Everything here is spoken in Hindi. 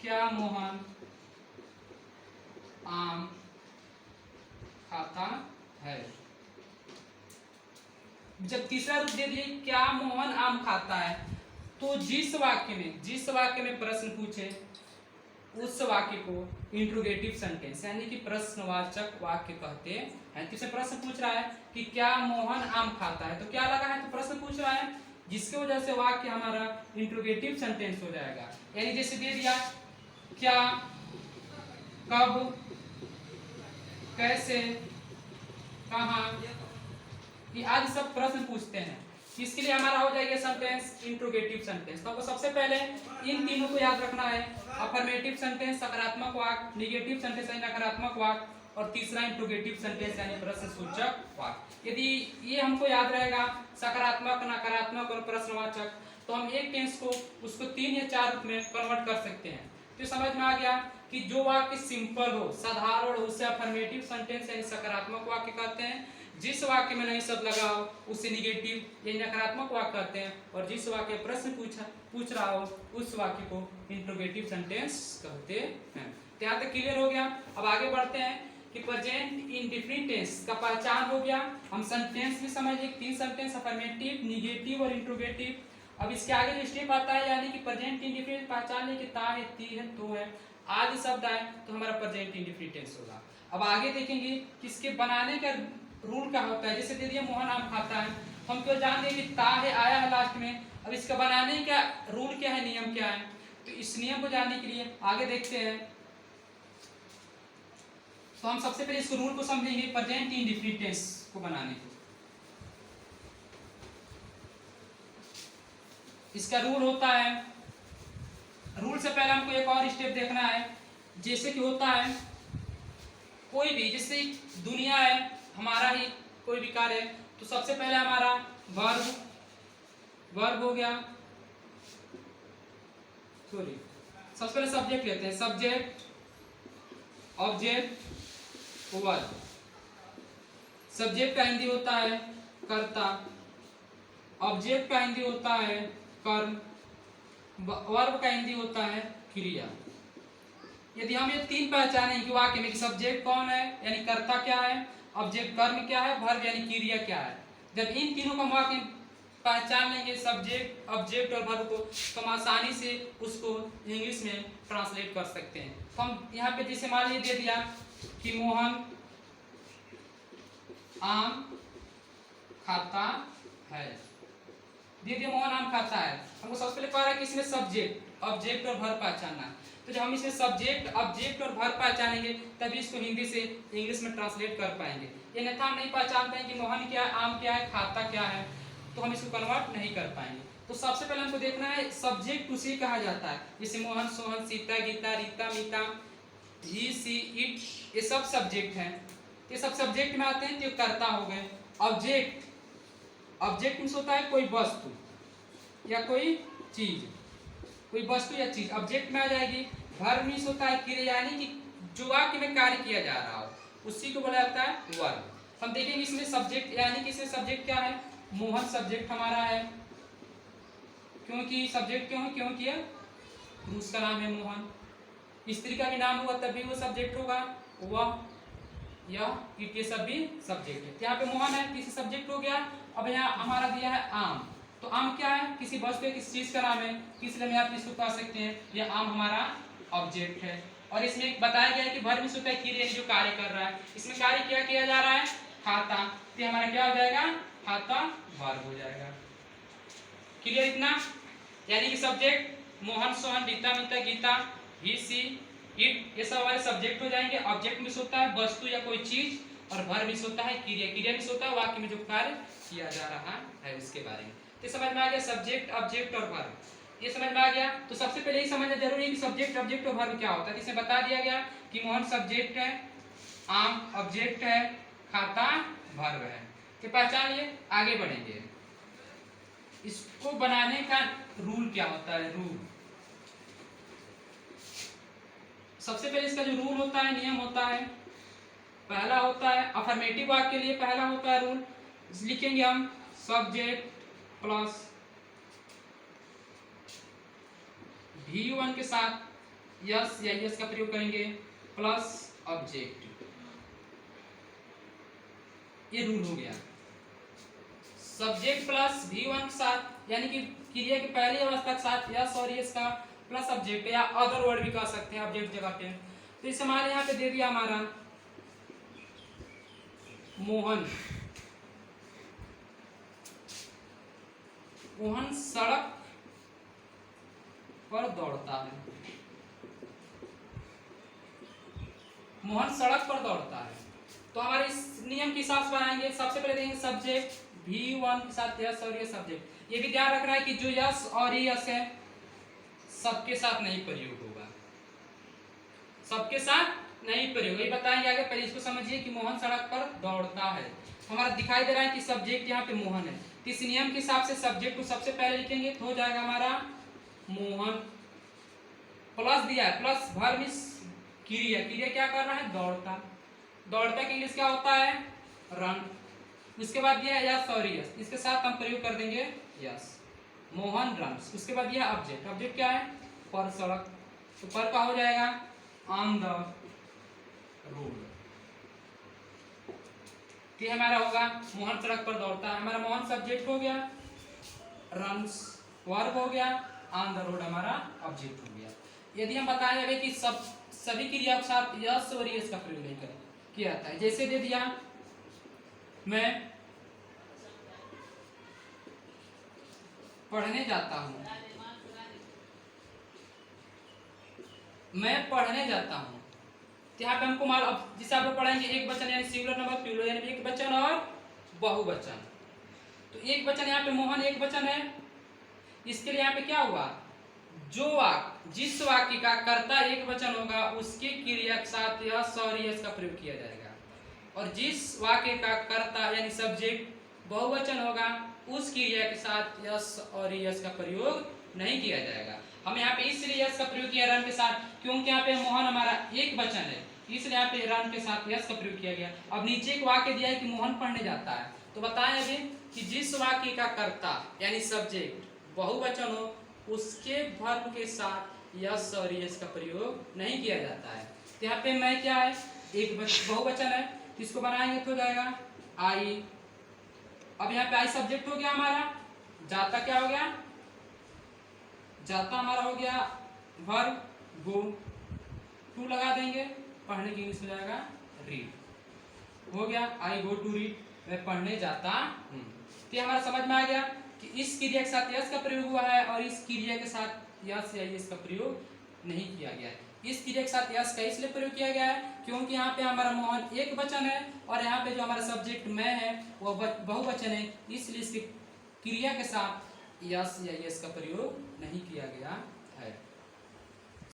क्या मोहन आम खाता है। जब तीसरा रूप दे दिए क्या मोहन आम खाता है, तो जिस वाक्य में प्रश्न पूछे उस वाक्य को इंट्रोगेटिव सेंटेंस यानी कि प्रश्नवाचक वाक्य कहते हैं। किससे प्रश्न पूछ रहा है कि क्या मोहन आम खाता है, तो क्या लगा है, तो प्रश्न पूछ रहा है, जिसकी वजह से वाक्य हमारा इंट्रोगेटिव सेंटेंस हो जाएगा। यानी जैसे दे दिया क्या, कब, कैसे, कहाँ, ये आदि सब प्रश्न पूछते हैं। इसके लिए हमारा हो जाएगा सेंटेंस इंट्रोगेटिव सेंटेंस। तो आपको सबसे पहले इन तीनों को याद रखना है, अफर्मेटिव सेंटेंस सकारात्मक वाक्य, नेगेटिव सेंटेंस यानी नकारात्मक वाक्य, और तीसरा इंट्रोगेटिव सेंटेंस यानी प्रश्नसूचक वाक्य। यदि ये हमको याद रहेगा सकारात्मक, नकारात्मक और प्रश्नवाचक, तो हम एक टेंस को उसको 3 या 4 रूप में कन्वर्ट कर सकते हैं। तो समझ में आ गया कि जो वाक्य सिंपल हो, साधारण हो, उसे अफर्मेटिव सेंटेंस यानी सकारात्मक वाक्य कहते हैं। जिस वाक्य में नहीं शब्द लगा हो उसे निगेटिव यानी नकारात्मक वाक्य कहते हैं, और जिस वाक्य प्रश्न पूछ रहा हो उस वाक्य को इंट्रोगेटिव सेंटेंस कहते हैं। तो यहाँ तक क्लियर हो गया। अब आगे बढ़ते हैं कि प्रेजेंट इंडेफिनिट टेंस का पहचान हो गया। हम सेंटेंस भी समझ लिए, 3 सेंटेंस अफर्मेटिव, निगेटिव और इंट्रोगेटिव। अब इसके आगे जो स्टेप आता है यानी कि प्रेजेंट इंडेफिनिट पहचान लें कि ता है, ती है, तो है, आदि शब्द आए तो हमारा प्रेजेंट इंडेफिनिट टेंस होगा। अब आगे देखेंगे किसके बनाने का रूल क्या होता है। जैसे दे दिया मोहन आम खाता है, तो हम क्यों जान लें कि ता है आया है लास्ट में। अब इसका बनाने का रूल क्या है, नियम क्या है, तो इस नियम को जानने के लिए आगे देखते हैं। तो हम सबसे पहले इस रूल को समझेंगे प्रेजेंट इंडेफिनिट टेंस को बनाने को। इसका रूल होता है, रूल से पहले हमको एक और स्टेप देखना है। जैसे कि होता है कोई भी, जैसे दुनिया है, हमारा ही कोई भी कार्य है, तो सबसे पहले हमारा वर्ब हो गया, सॉरी सबसे पहले सब्जेक्ट लेते हैं, सब्जेक्ट, ऑब्जेक्ट, वर्ब। सब्जेक्ट का हिंदी होता है कर्ता, ऑब्जेक्ट का हिंदी होता है कर्म, वर्ब का हिंदी होता है क्रिया। यदि हम ये 3 पहचानें कि वाक्य में कि सब्जेक्ट कौन है यानी कर्ता क्या है, ऑब्जेक्ट कर्म क्या है, वर्ब यानी क्रिया क्या है, जब इन तीनों का वाक्य पहचान लेंगे सब्जेक्ट, ऑब्जेक्ट और वर्ब को, तो हम आसानी से उसको इंग्लिश में ट्रांसलेट कर सकते हैं। तो हम यहाँ पे जैसे मान लीजिए दे दिया कि मोहन आम खाता है, दे दिया मोहन आम खाता है। हमको सबसे पहले कह रहा है कि इसमें सब्जेक्ट, ऑब्जेक्ट और वर्ब पहचानना है। तो जब हम इसमें सब्जेक्ट, ऑब्जेक्ट और वर्ब पहचानेंगे तभी इसको हिंदी से इंग्लिश में ट्रांसलेट कर पाएंगे। अन्यथा हम नहीं पहचान पाएंगे कि मोहन क्या है, आम क्या है, खाता क्या है, तो हम इसको कन्वर्ट नहीं कर पाएंगे। तो सबसे पहले हमको देखना है सब्जेक्ट उसे कहा जाता है, जैसे मोहन, सोहन, सीता, गीता, रीता, मीता, ही, सी, इट, ये सब सब्जेक्ट हैं। ये सब सब्जेक्ट में आते हैं, तो कर्ता हो गए। ऑब्जेक्ट, ऑब्जेक्ट मीन्स होता है कोई वस्तु या कोई चीज, कोई वस्तु या चीज ऑब्जेक्ट में आ जाएगी। वर्ब मीन्स होता है क्रिया यानी कि जो वाक्य में कार्य किया जा रहा हो उसी को बोला जाता है वर्ब। हम देखेंगे इसमें सब्जेक्ट यानी कि इसमें सब्जेक्ट क्या है, मोहन सब्जेक्ट हमारा है, क्योंकि सब्जेक्ट क्यों है, क्योंकि पुरुष का नाम है मोहन, स्त्री का भी नाम होगा तभी वो सब्जेक्ट होगा, वह, यह, इट, ये सब भी सब्जेक्ट है। यहाँ पे मोहन है, किसी सब्जेक्ट हो गया। अब यहाँ हमारा दिया है आम, तो आम क्या है, किसी वस्तु या किसी चीज का नाम है, इसलिए हम इसको कह सकते हैं ये आम हमारा ऑब्जेक्ट है। और इसमें बताया गया है कि वर्ब मीन्स होता है क्रिया जो कार्य कर रहा है, इसमें कार्य क्या किया जा रहा है, खाता, तो हमारा क्या हो जाएगा, खाता वर्ब हो जाएगा। क्लियर इतना, यानी कि subject Mohan, Sohan, Rita, Mita, Gita, he, she, it, ये सब हमारे सब्जेक्ट हो जाएंगे। ऑब्जेक्ट मीन्स होता है वस्तु या कोई चीज, और वर्ब मीन्स होता है क्रिया, क्रिया मीन्स होता है वाक्य में जो कार्य किया जा रहा है उसके बारे में। तो समझ में आ गया सब्जेक्ट, ऑब्जेक्ट और वर्ब, ये समझ में आ गया। तो सबसे पहले ये समझना जरूरी है कि सब्जेक्ट, ऑब्जेक्ट और वर्ब क्या होता है। इसमें बता दिया गया कि मोहन सब्जेक्ट है, आम ऑब्जेक्ट है, खाता वर्ब है। तो पहचान लिए, आगे बढ़ेंगे। इसको बनाने का रूल क्या होता है, रूल, सबसे पहले इसका जो रूल होता है, नियम होता है, पहला होता है अफर्मेटिव वाक्य के लिए पहला होता है रूल, लिखेंगे हम सब्जेक्ट प्लस V1 के साथ यस या यस का प्रयोग करेंगे प्लस ऑब्जेक्ट। ये रूल हो गया। सब्जेक्ट प्लस V1 के साथ यानी कि क्रिया की पहली अवस्था के साथ यस और यस का प्लस ऑब्जेक्ट या अदर वर्ड भी कह सकते हैं ऑब्जेक्ट जगह पे। तो इस हमारे यहाँ पे दे दिया हमारा मोहन। मोहन सड़क पर दौड़ता है। मोहन सड़क पर दौड़ता है। तो हमारे इस नियम के हिसाब से बनाएंगे। सबसे पहले देंगे सब्जेक्ट V1 के साथ यस और ये सब्जेक्ट। ये भी ध्यान रखना है कि जो यस और यस है सबके साथ नहीं प्रयोग होगा, सबके साथ नहीं प्रयोग। ये बताएंगे आगे, पहले इसको समझिए कि मोहन सड़क पर दौड़ता है। हमारा दिखाई दे रहा है कि सब्जेक्ट यहाँ पे मोहन है। तो इस नियम के हिसाब से सब्जेक्ट को सबसे पहले लिखेंगे तो हो जाएगा हमारा मोहन, प्लस दिया है प्लस वर्ब इस क्रिया। क्रिया क्या कर रहा है? दौड़ता। दौड़ता के इंग्लिश क्या होता है? रन। उसके बाद दिया है यस और यस, इसके साथ हम प्रयोग कर देंगे यस, मोहन रन्स। उसके बाद दिया ऑब्जेक्ट। ऑब्जेक्ट क्या है? पर सड़क। तो पर का हो जाएगा ऑन द रोड। ये हमारा होगा मोहन सड़क पर दौड़ता है। हमारा मोहन सब्जेक्ट हो गया, रन्स वर्ब हो गया, ऑन द रोड हमारा ऑब्जेक्ट हो गया। यदि हम बताएं अभी कि सभी क्रिया के साथ यस और यस का प्रयोग नहीं किया जाता है। जैसे दे दिया मैं पढ़ने जाता हूँ, मैं पढ़ने जाता हूँ। यहाँ पे हमको अब जिसे आप लोग पढ़ेंगे एक वचन यानी सिंगुलर नंबर प्लूरल यानी एक वचन और बहुवचन। तो एक वचन यहाँ पे मोहन एक वचन है। इसके लिए यहाँ पे क्या हुआ? जो वाक्य जिस वाक्य का कर्ता एक वचन होगा उसके क्रिया के साथ यस और यस का प्रयोग किया जाएगा, और जिस वाक्य का कर्ता यानी सब्जेक्ट बहुवचन होगा उस क्रिया के साथ यस और यस का प्रयोग नहीं किया जाएगा। हम यहाँ पे इसलिए यस का प्रयोग किया रन के साथ क्योंकि यहाँ पे मोहन हमारा एक वचन है, इसलिए यहाँ पे रन के साथ यस का प्रयोग किया गया। अब नीचे एक वाक्य दिया है कि मोहन पढ़ने जाता है, तो बताएं अभी कि जिस वाक्य का कर्ता यानी सब्जेक्ट बहुवचन हो उसके वर्ब के साथ यस और यस का प्रयोग नहीं किया जाता है। तो यहाँ पे मैं क्या है? एक बहुवचन है, तो इसको बनाएंगे तो जाएगा आई। अब यहाँ पे आई सब्जेक्ट हो गया हमारा, जाता क्या हो गया? जाता हमारा हो गया वर्ब गो, टू लगा देंगे, पढ़ने की इंग्लिश में जाएगा रीड। हो गया आई गो टू रीड, मैं पढ़ने जाता हूँ। तो हमारा समझ में आ गया कि इस क्रिया के साथ यस का प्रयोग हुआ है और इस क्रिया के साथ यस या यस का प्रयोग नहीं किया गया है। इस क्रिया के साथ यस का इसलिए प्रयोग किया गया है क्योंकि यहाँ पे हमारा मोहन एक वचन है और यहाँ पे जो हमारा सब्जेक्ट मैं है वो बहुवचन है, इसलिए इसकी क्रिया के साथ यस या यस का प्रयोग नहीं किया गया है।